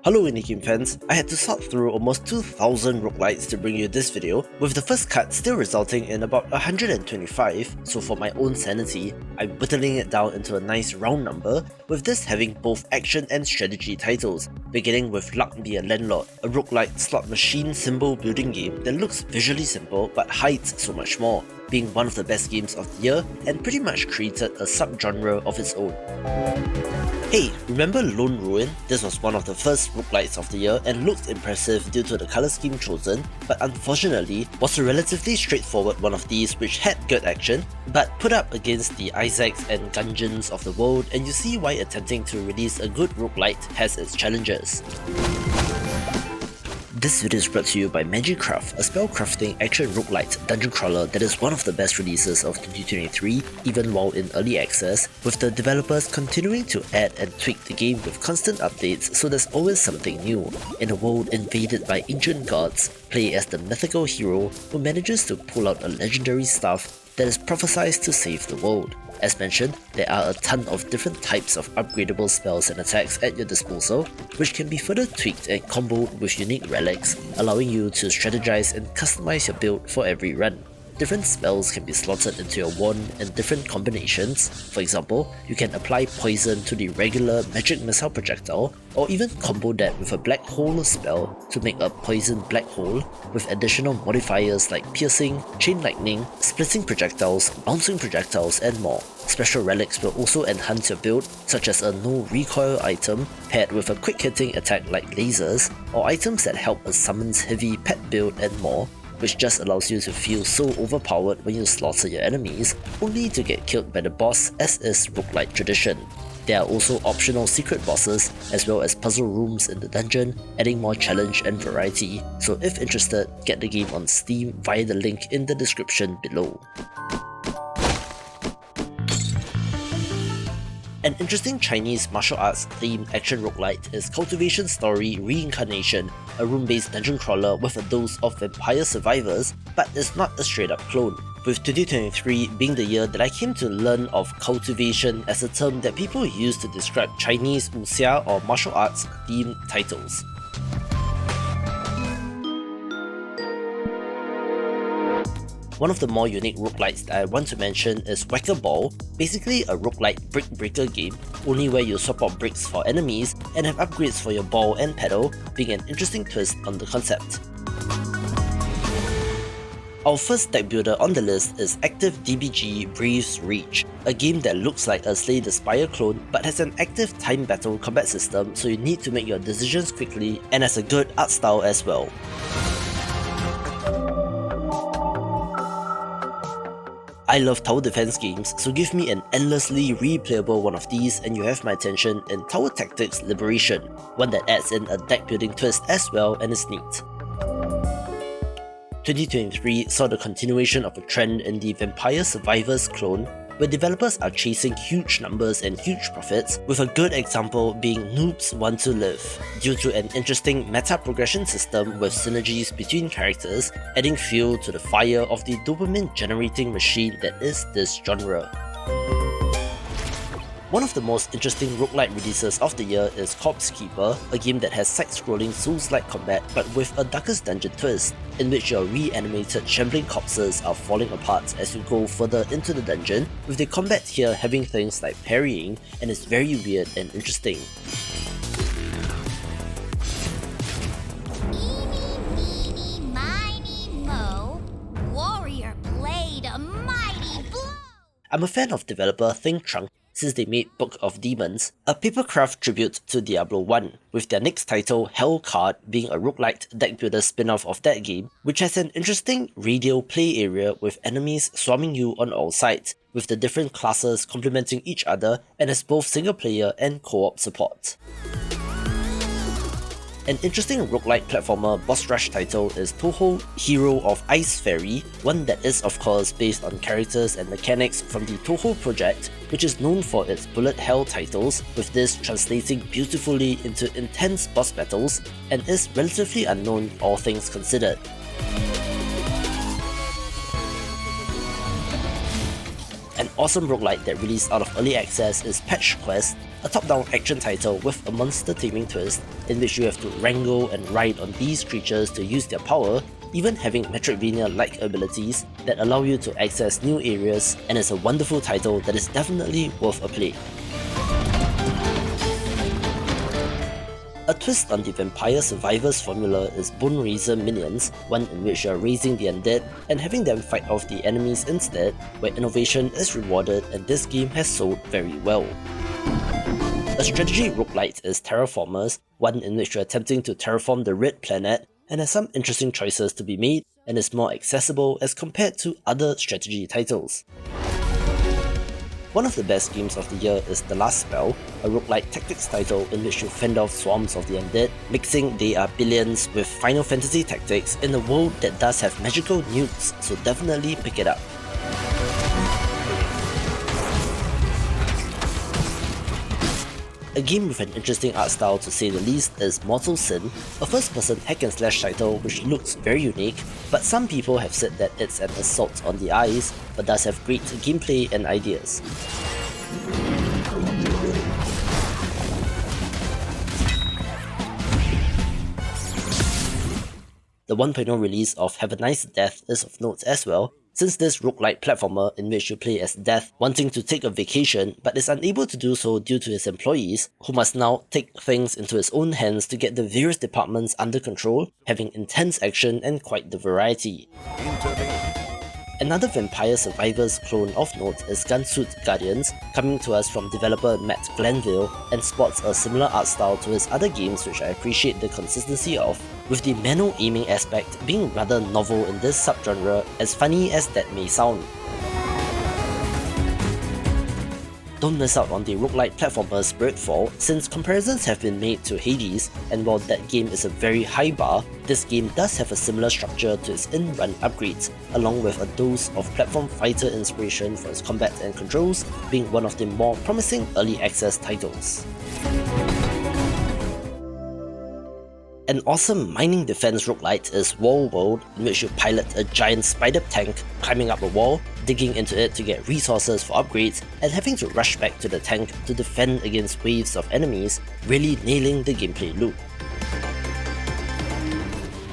Hello indie game fans, I had to sort through almost 2000 roguelites to bring you this video, with the first cut still resulting in about 125, so for my own sanity, I'm whittling it down into a nice round number, with this having both action and strategy titles, beginning with Luck Be a Landlord, a roguelite slot machine symbol building game that looks visually simple but hides so much more, being one of the best games of the year and pretty much created a subgenre of its own. Hey, remember Lone Ruin? This was one of the first roguelites of the year and looked impressive due to the colour scheme chosen, but unfortunately was a relatively straightforward one of these which had good action, but put up against the Isaacs and Gungeons of the world, and you see why attempting to release a good roguelite has its challenges. This video is brought to you by Magicraft, a spellcrafting action roguelite dungeon crawler that is one of the best releases of 2023, even while in early access, with the developers continuing to add and tweak the game with constant updates, so there's always something new. In a world invaded by ancient gods, play as the mythical hero who manages to pull out a legendary staff that is prophesied to save the world. As mentioned, there are a ton of different types of upgradable spells and attacks at your disposal, which can be further tweaked and comboed with unique relics, allowing you to strategize and customize your build for every run. Different spells can be slotted into your wand in different combinations. For example, you can apply poison to the regular magic missile projectile, or even combo that with a black hole spell to make a poison black hole, with additional modifiers like piercing, chain lightning, splitting projectiles, bouncing projectiles, and more. Special relics will also enhance your build, such as a no recoil item paired with a quick hitting attack like lasers, or items that help a summon's heavy pet build and more, which just allows you to feel so overpowered when you slaughter your enemies, only to get killed by the boss, as is roguelite tradition. There are also optional secret bosses, as well as puzzle rooms in the dungeon, adding more challenge and variety, so if interested, get the game on Steam via the link in the description below. An interesting Chinese martial arts themed action roguelite is Cultivation Story Reincarnation, a room-based dungeon crawler with a dose of Vampire Survivors, but is not a straight-up clone, with 2023 being the year that I came to learn of cultivation as a term that people use to describe Chinese wuxia or martial arts themed titles. One of the more unique roguelites that I want to mention is Whack-A Ball, basically a roguelite brick breaker game, only where you swap out bricks for enemies and have upgrades for your ball and pedal, being an interesting twist on the concept. Our first deck builder on the list is Active DBG Breathes Reach, a game that looks like a Slay the Spire clone but has an active time battle combat system, so you need to make your decisions quickly and has a good art style as well. I love tower defense games, so give me an endlessly replayable one of these and you have my attention in Tower Tactics Liberation, one that adds in a deck building twist as well and is neat. 2023 saw the continuation of a trend in the Vampire Survivors clone, where developers are chasing huge numbers and huge profits, with a good example being Noobs Want to Live, due to an interesting meta progression system with synergies between characters, adding fuel to the fire of the dopamine generating machine that is this genre. One of the most interesting roguelite releases of the year is Corpse Keeper, a game that has side-scrolling Souls-like combat but with a Darkest Dungeon twist, in which your reanimated shambling corpses are falling apart as you go further into the dungeon, with the combat here having things like parrying, and is very weird and interesting. Eeny, meeny, miny, moe, warrior played a mighty blow! I'm a fan of developer Think Trunk, since they made Book of Demons, a papercraft tribute to Diablo 1, with their next title, Hellcard, being a roguelite deck builder spin-off of that game, which has an interesting radial play area with enemies swarming you on all sides, with the different classes complementing each other and has both single-player and co-op support. An interesting roguelite platformer boss rush title is Touhou Hero of Ice Fairy, one that is of course based on characters and mechanics from the Touhou project, which is known for its bullet hell titles, with this translating beautifully into intense boss battles, and is relatively unknown all things considered. An awesome roguelite that released out of early access is Patch Quest, a top-down action title with a monster-taming twist in which you have to wrangle and ride on these creatures to use their power, even having Metroidvania-like abilities that allow you to access new areas, and is a wonderful title that is definitely worth a play. A twist on the Vampire Survivors formula is Boneraiser Minions, one in which you are raising the undead and having them fight off the enemies instead, where innovation is rewarded, and this game has sold very well. A strategy roguelite is Terraformers, one in which you are attempting to terraform the Red Planet and has some interesting choices to be made and is more accessible as compared to other strategy titles. One of the best games of the year is The Last Spell, a roguelike tactics title in which you fend off swarms of the undead, mixing They Are Billions with Final Fantasy tactics in a world that does have magical nukes, so definitely pick it up. A game with an interesting art style to say the least is Mortal Sin, a first-person hack-and-slash title which looks very unique, but some people have said that it's an assault on the eyes, but does have great gameplay and ideas. The 1.0 release of Have a Nice Death is of note as well, since this roguelike platformer in which you play as Death wanting to take a vacation but is unable to do so due to his employees, who must now take things into his own hands to get the various departments under control, having intense action and quite the variety. Another Vampire Survivors clone of note is Gunsuit Guardians, coming to us from developer Matt Glanville, and sports a similar art style to his other games which I appreciate the consistency of, with the manual aiming aspect being rather novel in this subgenre, as funny as that may sound. Don't miss out on the roguelike platformer Spiritfall, since comparisons have been made to Hades, and while that game is a very high bar, this game does have a similar structure to its in-run upgrades, along with a dose of platform fighter inspiration for its combat and controls, being one of the more promising early access titles. An awesome mining defense roguelite is Wall World, in which you pilot a giant spider tank climbing up a wall, digging into it to get resources for upgrades, and having to rush back to the tank to defend against waves of enemies, really nailing the gameplay loop.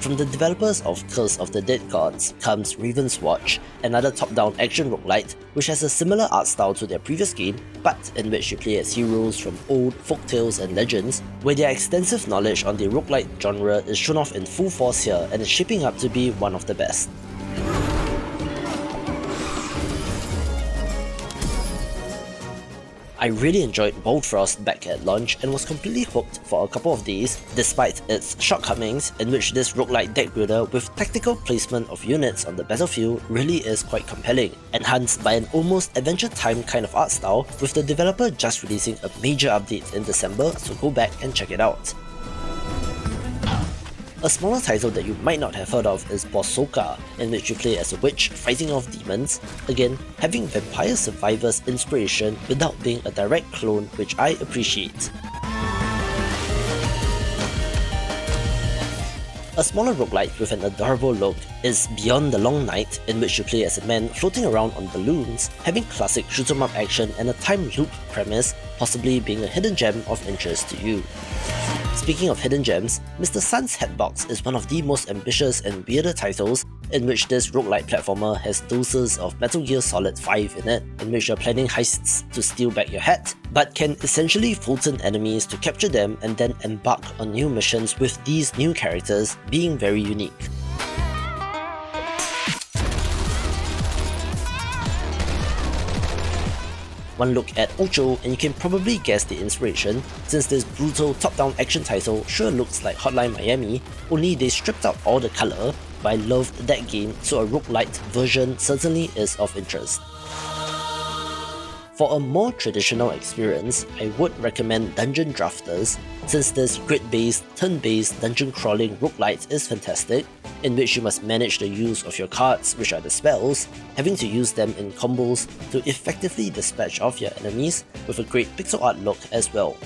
From the developers of Curse of the Dead Gods comes Raven's Watch, another top-down action roguelite which has a similar art style to their previous game, but in which you play as heroes from old folktales and legends, where their extensive knowledge on the roguelite genre is shown off in full force here and is shaping up to be one of the best. I really enjoyed Baldfrost back at launch and was completely hooked for a couple of days, despite its shortcomings, in which this roguelike deck builder with tactical placement of units on the battlefield really is quite compelling, enhanced by an almost Adventure Time kind of art style, with the developer just releasing a major update in December, so go back and check it out. A smaller title that you might not have heard of is Bosoka, in which you play as a witch fighting off demons, again having Vampire Survivors inspiration without being a direct clone, which I appreciate. A smaller roguelite with an adorable look is Beyond the Long Night, in which you play as a man floating around on balloons, having classic shoot 'em up action and a time loop premise, possibly being a hidden gem of interest to you. Speaking of hidden gems, Mr. Sun's Hatbox is one of the most ambitious and weirder titles, in which this roguelike platformer has doses of Metal Gear Solid 5 in it, in which you're planning heists to steal back your hat, but can essentially Fulton enemies to capture them and then embark on new missions with these new characters being very unique. One look at Ocho and you can probably guess the inspiration, since this brutal top-down action title sure looks like Hotline Miami, only they stripped out all the colour, but I loved that game, so a roguelite version certainly is of interest. For a more traditional experience, I would recommend Dungeon Drafters, since this grid-based, turn-based dungeon crawling roguelite is fantastic, in which you must manage the use of your cards, which are the spells, having to use them in combos to effectively dispatch off your enemies, with a great pixel art look as well.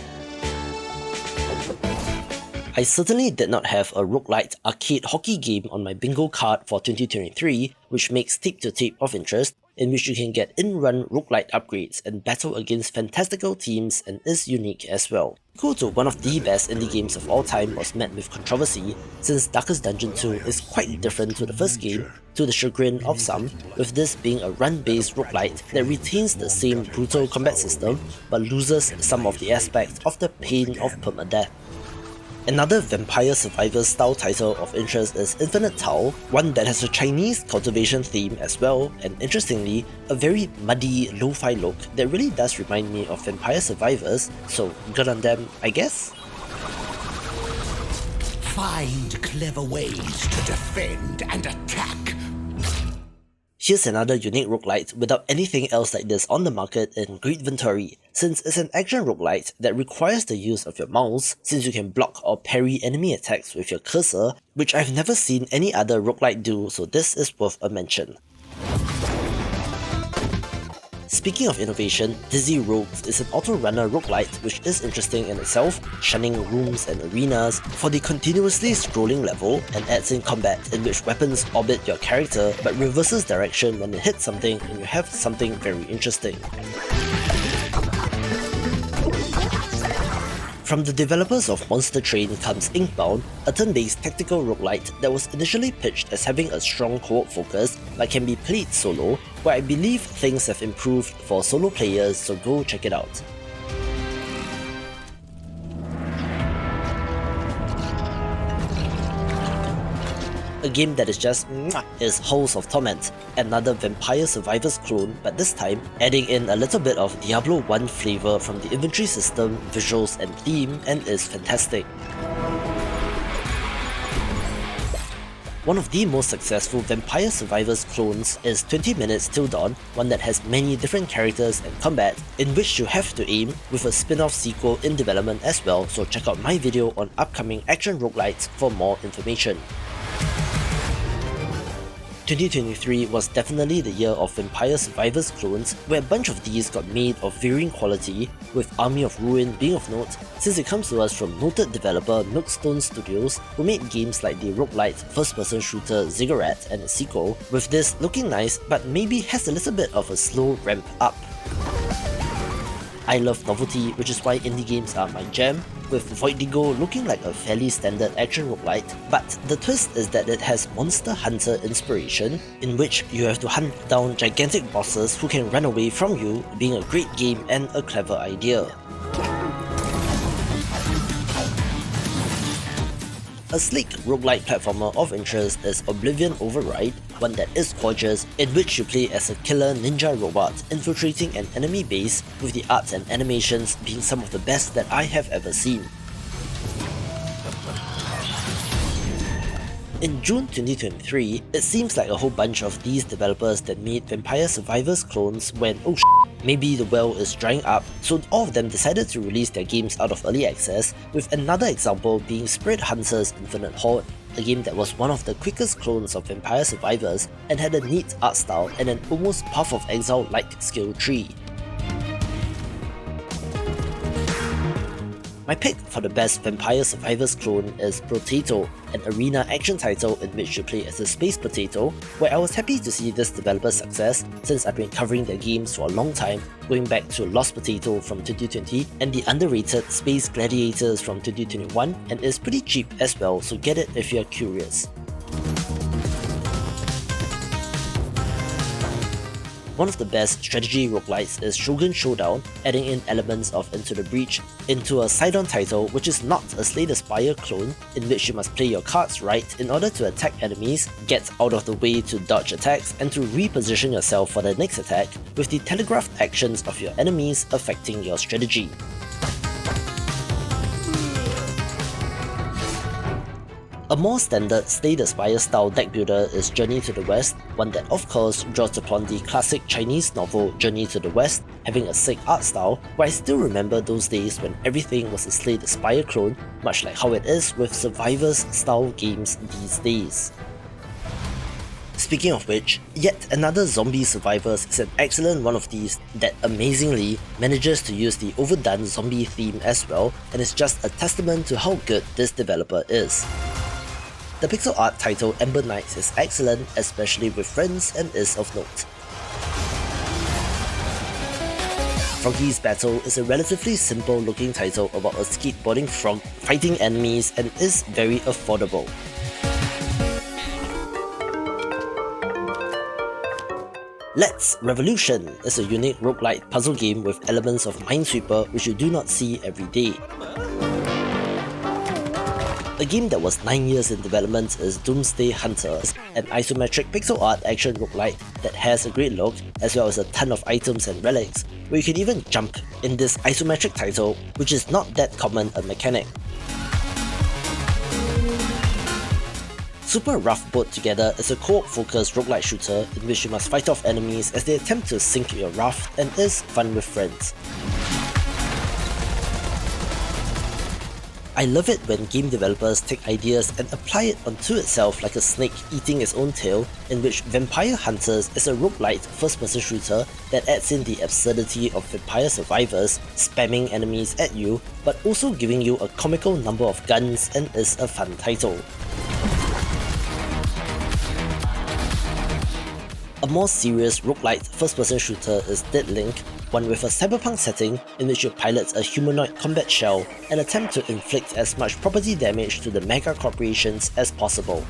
I certainly did not have a roguelite arcade hockey game on my bingo card for 2023, which makes Tape to Tape of interest, in which you can get in-run roguelite upgrades and battle against fantastical teams and is unique as well. Equal to one of the best indie games of all time was met with controversy, since Darkest Dungeon 2 is quite different to the first game, to the chagrin of some, with this being a run-based roguelite that retains the same brutal combat system but loses some of the aspects of the pain of permadeath. Another Vampire Survivors style title of interest is Infinite Tau, one that has a Chinese cultivation theme as well, and interestingly, a very muddy lo-fi look that really does remind me of Vampire Survivors, so good on them, I guess? Find clever ways to defend and attack. Here's another unique roguelite without anything else like this on the market in Great Venturi, since it's an action roguelite that requires the use of your mouse, since you can block or parry enemy attacks with your cursor, which I've never seen any other roguelite do, so this is worth a mention. Speaking of innovation, Dizzy Rogues is an auto-runner roguelite which is interesting in itself, shunning rooms and arenas for the continuously scrolling level, and adds in combat in which weapons orbit your character but reverses direction when it hits something and you have something very interesting. From the developers of Monster Train comes Inkbound, a turn-based tactical roguelite that was initially pitched as having a strong co-op focus but can be played solo, where I believe things have improved for solo players, so go check it out. A game that is just is Halls of Torment, another Vampire Survivors clone, but this time adding in a little bit of Diablo 1 flavour from the inventory system, visuals and theme, and is fantastic. One of the most successful Vampire Survivors clones is 20 Minutes Till Dawn, one that has many different characters and combat, in which you have to aim, with a spin-off sequel in development as well, so check out my video on upcoming action roguelites for more information. 2023 was definitely the year of Vampire Survivors clones, where a bunch of these got made of varying quality, with Army of Ruin being of note, since it comes to us from noted developer Milkstone Studios, who made games like the roguelite first-person shooter Ziggurat and its sequel, with this looking nice but maybe has a little bit of a slow ramp up. I love novelty, which is why indie games are my jam, with Voidigo looking like a fairly standard action roguelite, but the twist is that it has Monster Hunter inspiration, in which you have to hunt down gigantic bosses who can run away from you, being a great game and a clever idea. A sleek roguelite platformer of interest is Oblivion Override, one that is gorgeous, in which you play as a killer ninja robot infiltrating an enemy base, with the art and animations being some of the best that I have ever seen. In June 2023, it seems like a whole bunch of these developers that made Vampire Survivors clones went, oh maybe the well is drying up, so all of them decided to release their games out of early access, with another example being Spirit Hunter's Infinite Horde, a game that was one of the quickest clones of Vampire Survivors and had a neat art style and an almost Path of Exile-like skill tree. My pick for the best Vampire Survivors clone is Brotato, an arena action title in which you play as a space potato, where I was happy to see this developer's success since I've been covering their games for a long time, going back to Lost Potato from 2020 and the underrated Space Gladiators from 2021, and is pretty cheap as well, so get it if you're curious. One of the best strategy roguelites is Shogun Showdown, adding in elements of Into the Breach into a Sidon title which is not a Slay the Spire clone, in which you must play your cards right in order to attack enemies, get out of the way to dodge attacks, and to reposition yourself for the next attack, with the telegraphed actions of your enemies affecting your strategy. A more standard Slay the Spire style deck builder is Journey to the West, one that of course draws upon the classic Chinese novel Journey to the West, having a sick art style, but I still remember those days when everything was a Slay the Spire clone, much like how it is with Survivors style games these days. Speaking of which, yet another Zombie Survivors is an excellent one of these that amazingly manages to use the overdone zombie theme as well, and is just a testament to how good this developer is. The pixel art title Ember Knights is excellent, especially with friends, and is of note. Froggy's Battle is a relatively simple looking title about a skateboarding frog fighting enemies and is very affordable. Let's Revolution is a unique roguelite puzzle game with elements of Minesweeper which you do not see every day. A game that was 9 years in development is Doomsday Hunter, an isometric pixel art action roguelite that has a great look as well as a ton of items and relics, where you can even jump in this isometric title, which is not that common a mechanic. Super Rough Boat Together is a co-op focused roguelite shooter in which you must fight off enemies as they attempt to sink your raft and is fun with friends. I love it when game developers take ideas and apply it onto itself like a snake eating its own tail, in which Vampire Hunters is a roguelite first-person shooter that adds in the absurdity of vampire survivors spamming enemies at you, but also giving you a comical number of guns and is a fun title. A more serious roguelite first-person shooter is Dead Link, one with a cyberpunk setting in which you pilot a humanoid combat shell and attempt to inflict as much property damage to the mega corporations as possible.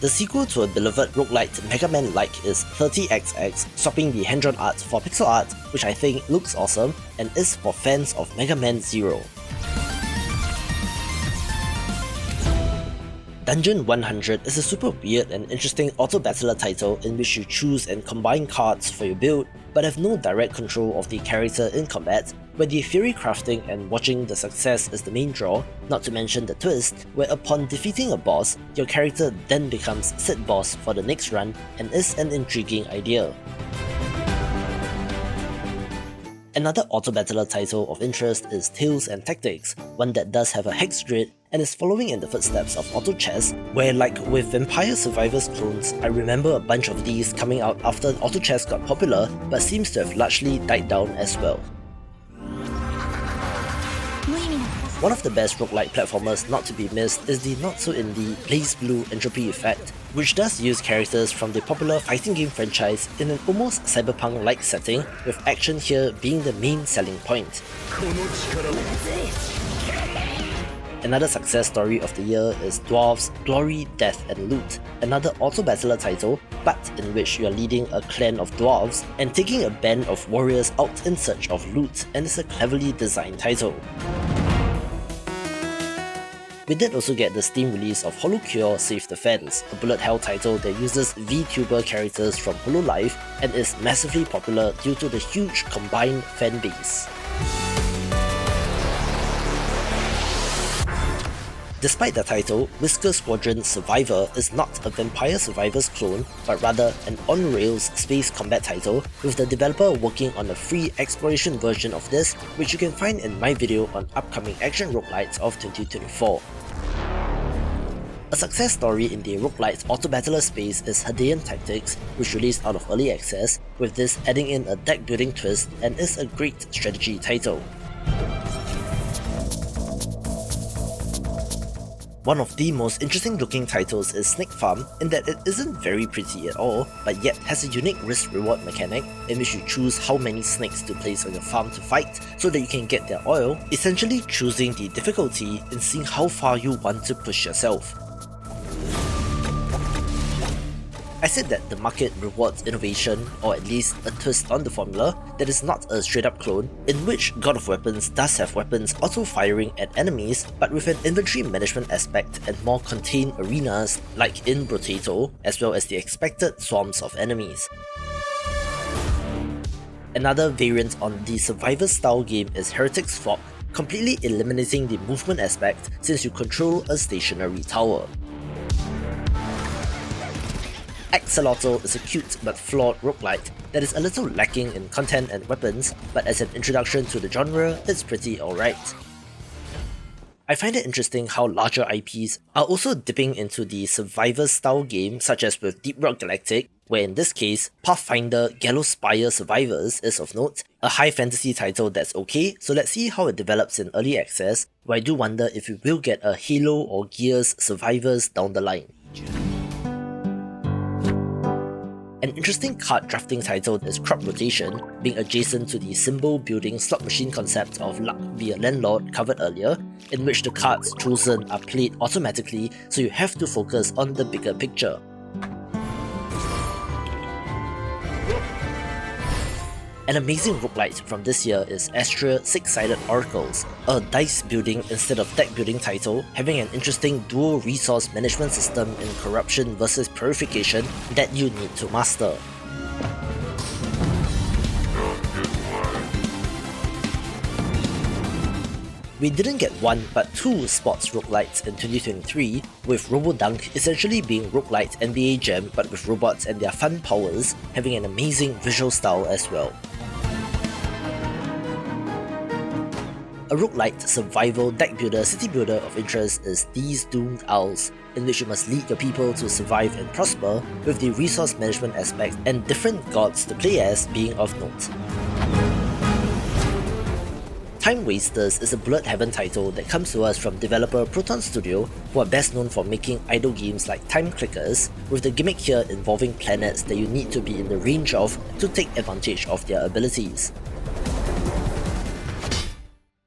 The sequel to a beloved roguelite Mega Man-like is 30XX, swapping the hand-drawn art for pixel art, which I think looks awesome and is for fans of Mega Man Zero. Dungeon 100 is a super weird and interesting auto-battler title in which you choose and combine cards for your build, but have no direct control of the character in combat, where the theory crafting and watching the success is the main draw, not to mention the twist, where upon defeating a boss, your character then becomes said boss for the next run and is an intriguing idea. Another auto-battler title of interest is Tales and Tactics, one that does have a hex grid and is following in the footsteps of Auto Chess, where like with Vampire Survivors clones, I remember a bunch of these coming out after Auto Chess got popular, but seems to have largely died down as well. One of the best roguelite platformers not to be missed is the not-so-indie BlazBlue Entropy Effect, which does use characters from the popular fighting game franchise in an almost cyberpunk-like setting, with action here being the main selling point. Another success story of the year is Dwarves Glory, Death and Loot, another auto-battler title, but in which you are leading a clan of dwarves and taking a band of warriors out in search of loot, and is a cleverly designed title. We did also get the Steam release of HoloCure Save the Fans, a bullet hell title that uses VTuber characters from HoloLive and is massively popular due to the huge combined fan base. Despite the title, Whisker Squadron Survivor is not a Vampire Survivors clone, but rather an on-rails space combat title, with the developer working on a free exploration version of this, which you can find in my video on upcoming action roguelites of 2024. A success story in the roguelite auto-battler space is Hadean Tactics, which released out of early access, with this adding in a deck-building twist and is a great strategy title. One of the most interesting looking titles is Snake Farm, in that it isn't very pretty at all, but yet has a unique risk-reward mechanic in which you choose how many snakes to place on your farm to fight so that you can get their oil, essentially choosing the difficulty in seeing how far you want to push yourself. I said that the market rewards innovation, or at least a twist on the formula, that is not a straight up clone, in which God of Weapons does have weapons auto-firing at enemies, but with an inventory management aspect and more contained arenas like in Brotato, as well as the expected swarms of enemies. Another variant on the Survivor style game is Heretic's Fog, completely eliminating the movement aspect since you control a stationary tower. Axolotl is a cute but flawed roguelite that is a little lacking in content and weapons, but as an introduction to the genre, it's pretty alright. I find it interesting how larger IPs are also dipping into the Survivor-style game, such as with Deep Rock Galactic, where in this case, Pathfinder Gallowspire Survivors is of note, a high fantasy title that's okay, so let's see how it develops in early access, where I do wonder if we will get a Halo or Gears Survivors down the line. An interesting card drafting title is Crop Rotation, being adjacent to the symbol building slot machine concept of Luck Be a Landlord covered earlier, in which the cards chosen are played automatically, so you have to focus on the bigger picture. An amazing roguelite from this year is Astria Six-Sided Oracles, a dice building instead of deck building title, having an interesting dual resource management system in Corruption versus Purification that you need to master. We didn't get one but two sports roguelites in 2023, with RoboDunk essentially being roguelite NBA Jam but with robots and their fun powers, having an amazing visual style as well. A roguelite survival deck builder city builder of interest is These Doomed Owls, in which you must lead your people to survive and prosper, with the resource management aspect and different gods to play as being of note. Time Wasters is a Bullet Heaven title that comes to us from developer Proton Studio, who are best known for making idle games like Time Clickers, with the gimmick here involving planets that you need to be in the range of to take advantage of their abilities.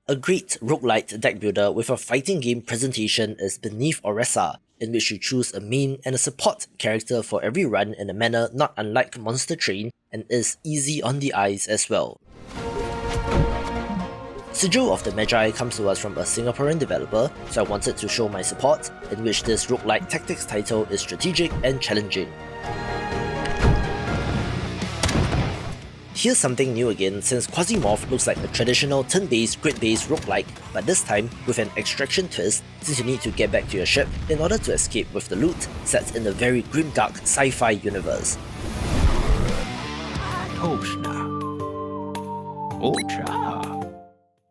A great roguelite deck builder with a fighting game presentation is Beneath Oresa, in which you choose a main and a support character for every run in a manner not unlike Monster Train, and is easy on the eyes as well. Sigil of the Magi comes to us from a Singaporean developer, so I wanted to show my support, in which this roguelite tactics title is strategic and challenging. Here's something new again, since Quasimorph looks like a traditional turn-based, grid-based roguelike, but this time with an extraction twist, since you need to get back to your ship in order to escape with the loot, set in a very grimdark sci-fi universe.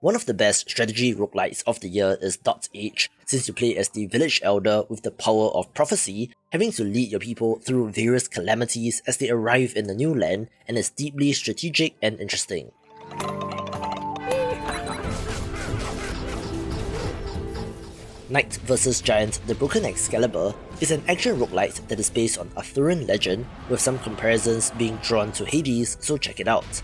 One of the best strategy roguelites of the year is Dot Age, since you play as the village elder with the power of prophecy, having to lead your people through various calamities as they arrive in the new land, and is deeply strategic and interesting. Knight vs Giant The Broken Excalibur is an action roguelite that is based on Arthurian legend, with some comparisons being drawn to Hades, so check it out.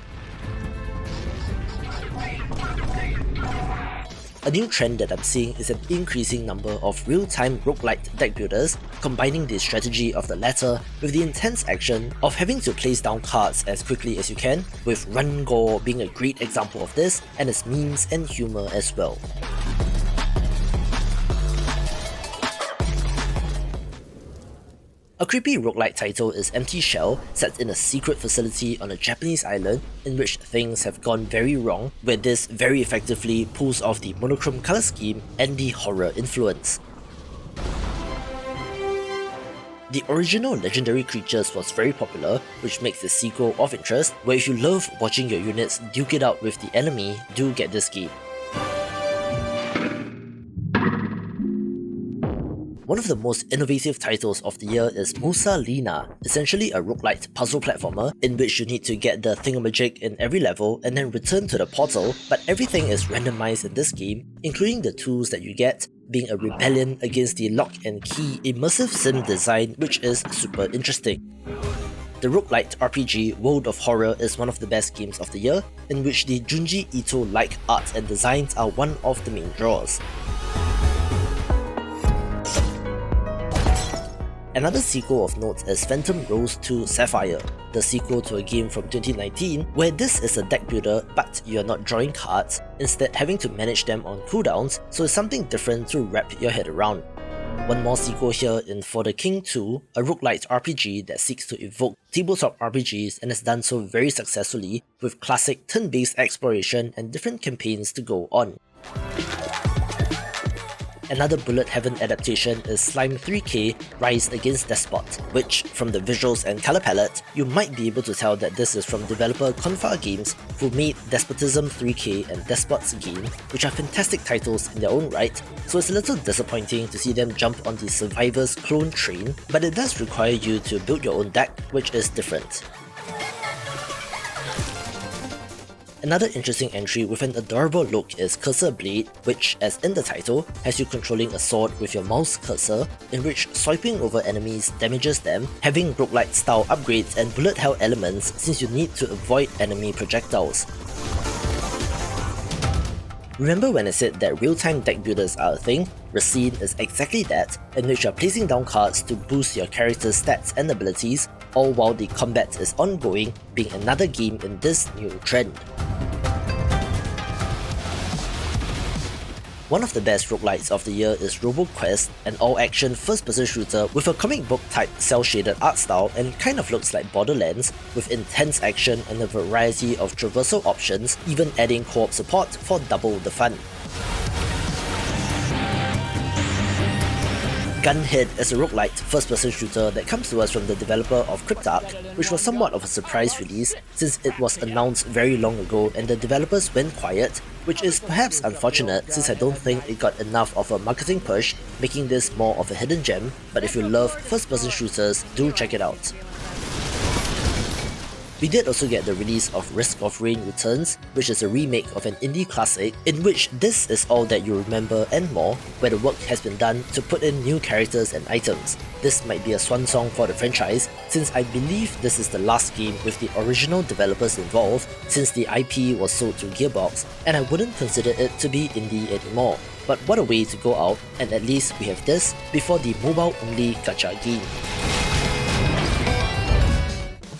A new trend that I'm seeing is an increasing number of real-time roguelite deck builders, combining the strategy of the latter with the intense action of having to place down cards as quickly as you can, with Run Gore being a great example of this, and its memes and humour as well. A creepy roguelite title is Empty Shell, set in a secret facility on a Japanese island in which things have gone very wrong, where this very effectively pulls off the monochrome colour scheme and the horror influence. The original Legendary Creatures was very popular, which makes the sequel of interest, where if you love watching your units duke it out with the enemy, do get this game. One of the most innovative titles of the year is Musa Lina, essentially a roguelite puzzle platformer in which you need to get the thingamajig in every level and then return to the portal, but everything is randomized in this game, including the tools that you get, being a rebellion against the lock and key immersive sim design, which is super interesting. The roguelite RPG World of Horror is one of the best games of the year, in which the Junji Ito-like art and designs are one of the main draws. Another sequel of note is Phantom Rose 2 Sapphire, the sequel to a game from 2019 where this is a deck builder but you're not drawing cards, instead having to manage them on cooldowns, so it's something different to wrap your head around. One more sequel here in For the King 2, a roguelite RPG that seeks to evoke tabletop RPGs and has done so very successfully, with classic turn-based exploration and different campaigns to go on. Another Bullet Heaven adaptation is Slime 3K Rise Against Despot, which, from the visuals and colour palette, you might be able to tell that this is from developer Confa Games, who made Despotism 3K and Despots Game, which are fantastic titles in their own right, so it's a little disappointing to see them jump on the Survivors clone train, but it does require you to build your own deck, which is different. Another interesting entry with an adorable look is Cursor Blade, which, as in the title, has you controlling a sword with your mouse cursor, in which swiping over enemies damages them, having roguelite style upgrades and bullet hell elements since you need to avoid enemy projectiles. Remember when I said that real-time deck builders are a thing? Racine is exactly that, in which you are placing down cards to boost your character's stats and abilities, all while the combat is ongoing, being another game in this new trend. One of the best roguelites of the year is RoboQuest, an all-action first-person shooter with a comic book-type cel-shaded art style and kind of looks like Borderlands, with intense action and a variety of traversal options, even adding co-op support for double the fun. Gunhead is a roguelite first-person shooter that comes to us from the developer of Cryptark, which was somewhat of a surprise release since it was announced very long ago and the developers went quiet, which is perhaps unfortunate since I don't think it got enough of a marketing push, making this more of a hidden gem, but if you love first-person shooters, do check it out. We did also get the release of Risk of Rain Returns, which is a remake of an indie classic in which this is all that you remember and more, where the work has been done to put in new characters and items. This might be a swan song for the franchise, since I believe this is the last game with the original developers involved, since the IP was sold to Gearbox, and I wouldn't consider it to be indie anymore. But what a way to go out, and at least we have this before the mobile-only gacha game.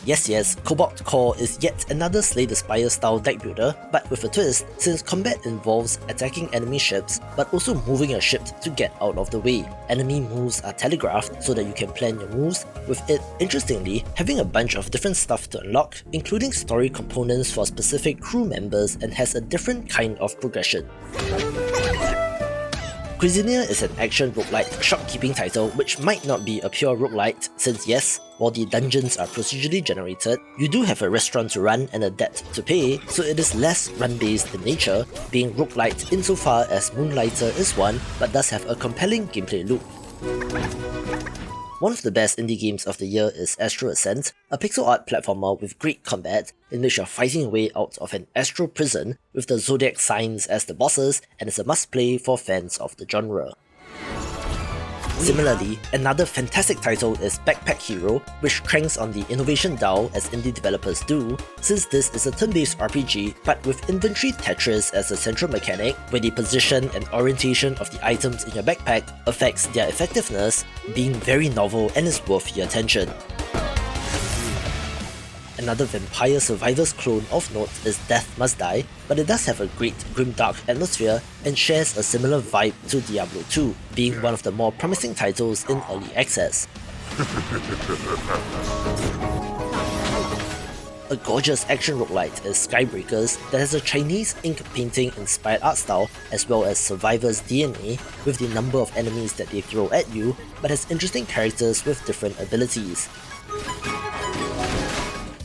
Yes, Cobalt Core is yet another Slay the Spire style deck builder, but with a twist since combat involves attacking enemy ships but also moving your ship to get out of the way. Enemy moves are telegraphed so that you can plan your moves, with it, interestingly, having a bunch of different stuff to unlock, including story components for specific crew members and has a different kind of progression. Cuisinier is an action roguelite shopkeeping title which might not be a pure roguelite since yes, while the dungeons are procedurally generated, you do have a restaurant to run and a debt to pay, so it is less run-based in nature, being roguelite insofar as Moonlighter is one but does have a compelling gameplay loop. One of the best indie games of the year is Astro Ascent, a pixel art platformer with great combat in which you're fighting your way out of an astral prison with the zodiac signs as the bosses and is a must-play for fans of the genre. Similarly, another fantastic title is Backpack Hero, which cranks on the innovation dial as indie developers do, since this is a turn-based RPG but with inventory Tetris as a central mechanic, where the position and orientation of the items in your backpack affects their effectiveness, being very novel and is worth your attention. Another Vampire Survivors clone of note is Death Must Die, but it does have a great grimdark atmosphere and shares a similar vibe to Diablo 2, being one of the more promising titles in early access. A gorgeous action roguelite is Skybreakers that has a Chinese ink painting inspired art style as well as Survivor's DNA with the number of enemies that they throw at you, but has interesting characters with different abilities.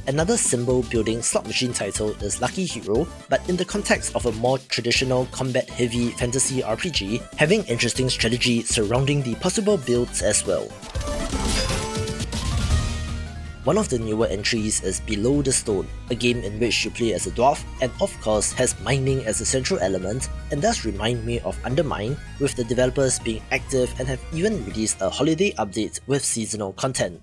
Another symbol building slot machine title is Lucky Hero, but in the context of a more traditional combat-heavy fantasy RPG, having interesting strategy surrounding the possible builds as well. One of the newer entries is Below the Stone, a game in which you play as a dwarf and of course has mining as a central element and does remind me of Undermine, with the developers being active and have even released a holiday update with seasonal content.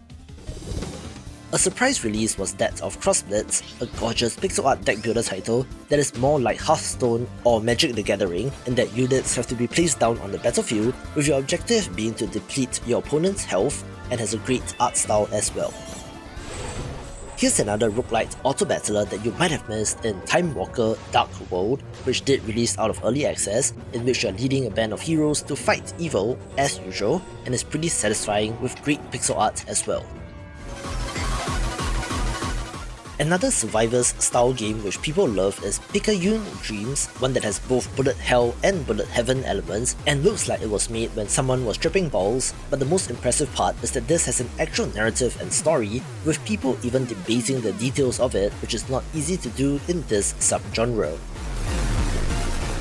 A surprise release was that of Crossblitz, a gorgeous pixel art deck builder title that is more like Hearthstone or Magic the Gathering in that units have to be placed down on the battlefield, with your objective being to deplete your opponent's health, and has a great art style as well. Here's another roguelite auto-battler that you might have missed in Time Walker Dark World, which did release out of early access, in which you're leading a band of heroes to fight evil as usual, and is pretty satisfying with great pixel art as well. Another Survivors style game which people love is Picayune Dreams, one that has both bullet hell and bullet heaven elements and looks like it was made when someone was tripping balls, but the most impressive part is that this has an actual narrative and story, with people even debating the details of it, which is not easy to do in this subgenre.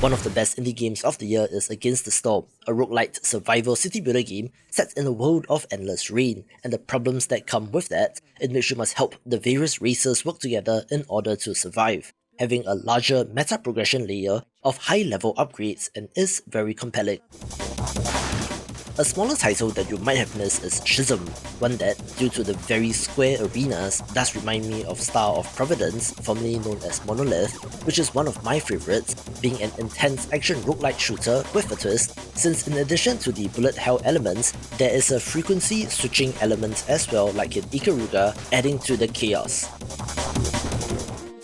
One of the best indie games of the year is Against the Storm, a roguelite survival city builder game set in a world of endless rain, and the problems that come with that, in which you must help the various races work together in order to survive. having a larger meta progression layer of high level upgrades and is very compelling. A smaller title that you might have missed is Schism, one that, due to the very square arenas, does remind me of Star of Providence, formerly known as Monolith, which is one of my favourites, being an intense action roguelike shooter with a twist, since in addition to the bullet hell elements, there is a frequency switching element as well like in Ikaruga, adding to the chaos.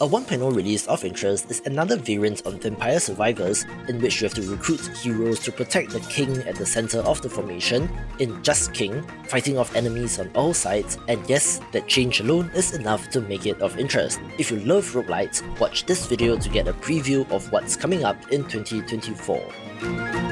A 1.0 release of interest is another variant on Vampire Survivors, in which you have to recruit heroes to protect the king at the center of the formation, in Just King, fighting off enemies on all sides, and yes, that change alone is enough to make it of interest. If you love roguelites, watch this video to get a preview of what's coming up in 2024.